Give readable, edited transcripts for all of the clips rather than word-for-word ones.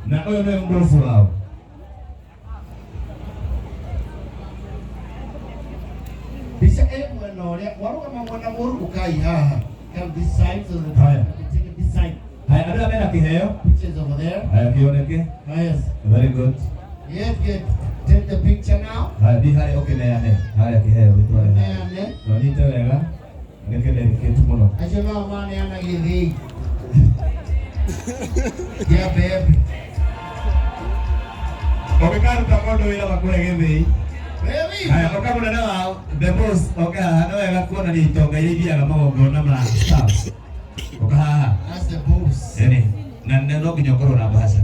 Na huyo ndio mdofu wao. Bisa mwana waruka mwana muru kai haha. Come this side so that Haya. take it this side. Haya, ndio amena kiheo. Pictures over there. Haya, kioneke. Yes. Very good. Yes, good. Take the picture now. Haya, di haya okay na yane. Haya kiheo witwa. Nene. Nonita wega. Ngeke dedicate muno. Achoma mwana yana githi. Yeah, baby. Okekaru takondo wira bakure githi. Baby. Haya, okamuna na the boss. Okay, no wega kuona ni itonga iria magongona ma staff. Okaha. That's the boss. Yani, na no kinyokoro na bahasa.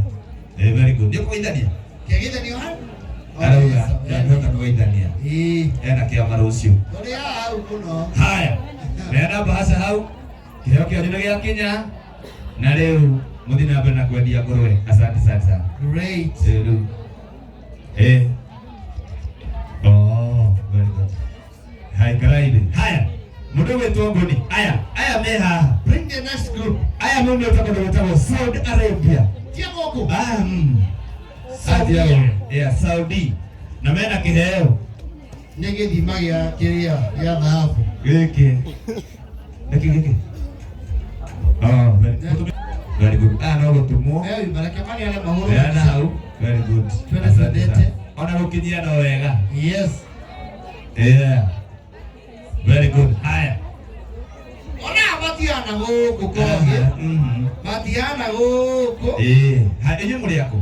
Very good. Ndio kuidania. Kiagita ni wapi? Arauga, ndio kuidania. Ena kia marucio. Ndio au kuno. Haya. Nena bahasa hau. Kiheo kia jina gia Kenya. Na leo muthina mbere na kwendia ngurwe. Asante sana. Great. Oh, very good. Hai karaidi. Haya. Mundu wetu ngoni. Aya meha. Bring the next group. Aya mundu utakondo Saudi Arabia. Tia moko. Saudi. Yeah, Saudi. Na mena kiheo. Nige di magia kiria ya dhahabu. Geke. Oh, very good. No gutumo. Baraka mali ale mahoro. Yana hau. Very good. Asante. Ona gukinyia no wega. Yes. Yeah. Very good. Haya. Ona matiana guku kogia. Matiana guku. Inyu muri yako.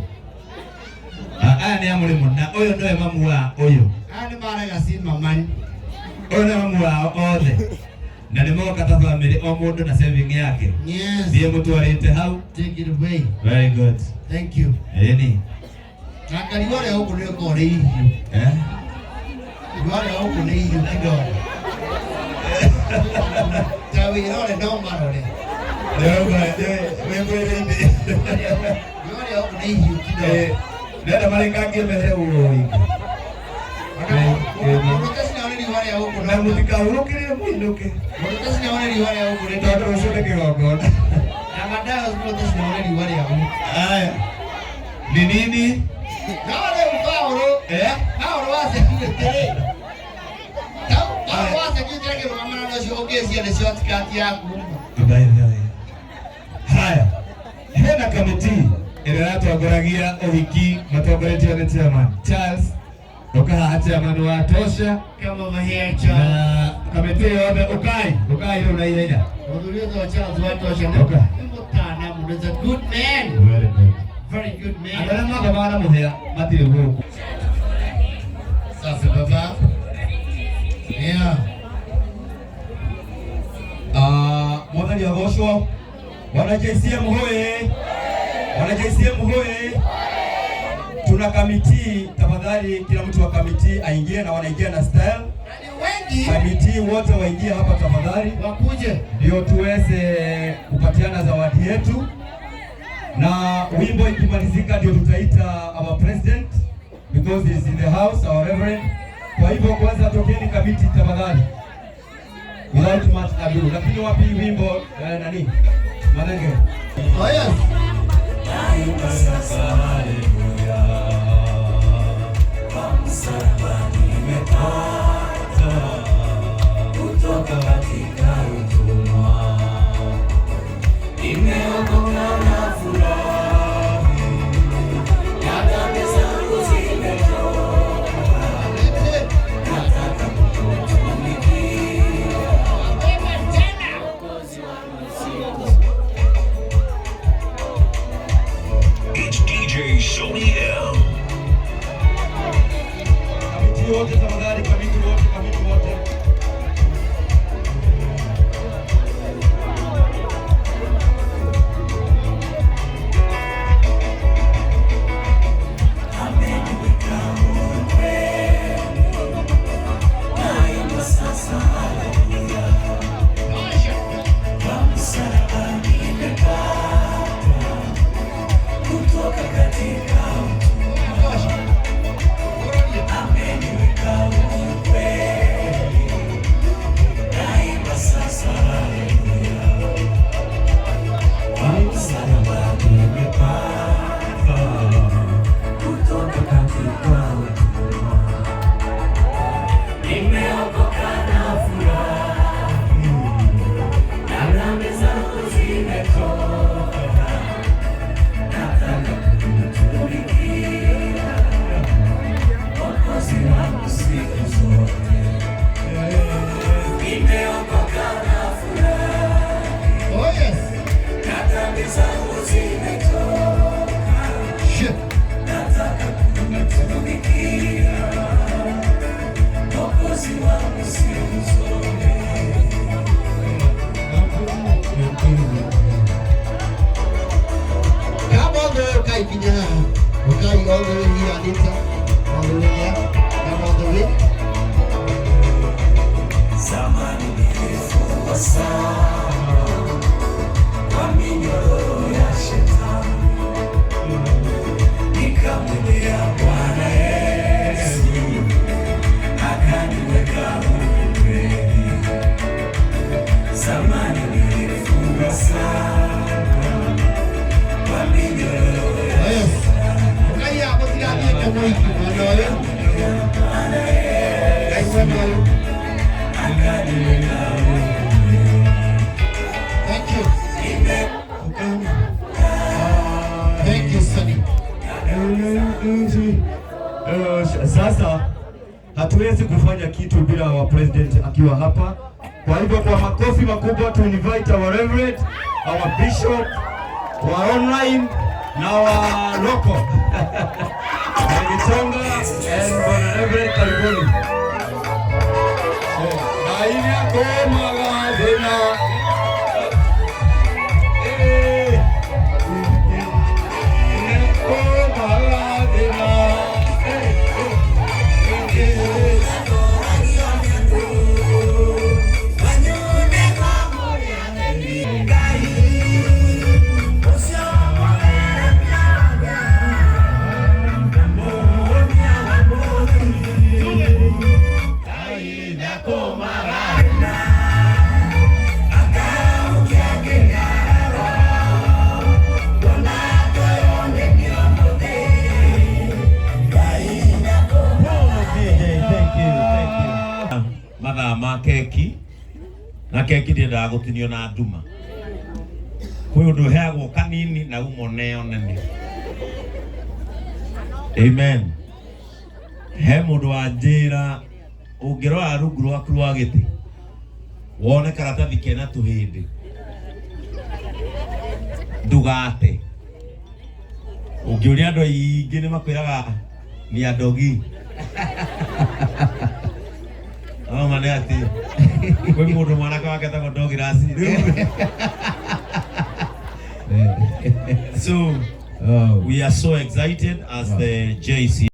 Aya ni amuri muna. Oyo ndoe mamu wa oyo. Ani maraga si mamani. Oyo ni mamu wa othe. Na ni moka ta family o mundu na saving yake. Yes. Ndiye mutwarite hau. Take it away. Very good. Thank you. Ni. Akali wale huko ndio kwa hiyo. Wale huko ni hiyo kidogo. Tawi ile ndo marole. Leo wewe ndio. Wale huko ni hiyo kidogo. Nenda malengangie mbele uoi. Mutasi na wale wale huko Na mutika urukire muinuke. Mutasi na wale wale huko ndio Ndio ushote kigogona. na madao mutasi na wale huko. Haya. Ni nini? Wale ufauro. Hao wase kile. Hao wase kile kwa maana ndio shogezi ya short cut yako. Haya. Hena kamiti ĩratongoragĩa ũhiki matongoretio nĩ chairman Charles Okaha, chairman wa Tosha kama mahecha na kamiti yothe ukai rĩu na ihenya. Mũthuri ũcio wa Charles wa Tosha nĩ mũtana mũndũ, is a good man. Very good man. Andũ arĩa mathomaga na mũhĩa matirĩ gũkũ. Safi baba. Yeah. Mwathani agocwo. Wana JCM hoye. Wana JCM hoye. Tuna kamiti, tafadhali kila mtu wa kamiti aingie na wanaingia na style. Wengi kamiti wote waingie hapa tafadhali, wakuje ndio tuweze kupatiana zawadi yetu, na wimbo ikimalizika ndio tutaita our president because he is in the house, our reverend. Kwa hivyo kwanza tokeni kamiti tafadhali, without much ado. Lakini wapi wimbo nani? Malenge. Oh yes. Kutoka katika utumwa nimeokoka na furahi, na dhambi zangu zimetoka, nataka kukutumikia Mwokozi wangu siku. It's DJ Sony L. Kamiti wote tafadhali, kamiti wote. Kutoka katika ameniweka ikinya ukai all the way here Anita, all the way here and all the way. Zamani nilifungwa sana kwa minyororo ya shetani, nikamwendea Bwana Yesu akaniweka huru kweli. Zamani nilifungwa sana kwa minyororo ya shetani, Ukai hapo tilaje kama hiki mwana wewe. Thank you. Thank you, Sunny. Sasa hatuwezi kufanya kitu bila wa president akiwa hapa. Kwa hivyo kwa makofi makubwa to invite our reverend, our bishop, wa online na wa local. Ngisonga and Bwana Reverend karibuni. Aina koma gadena. Keki na keki ndiendaga gutinio na nduma kwi undu heagwo kanini na umoneo nene. Amen. He mundu wa njira ungirora rungu rwaku rwa giti wone karatathi kena tuhindi ndugate. Ungiuria andu aingi ni makwiraga ni adogi mane ati kwe mundu mwanake wake etagwo Dogirasi. So we are so excited as the JC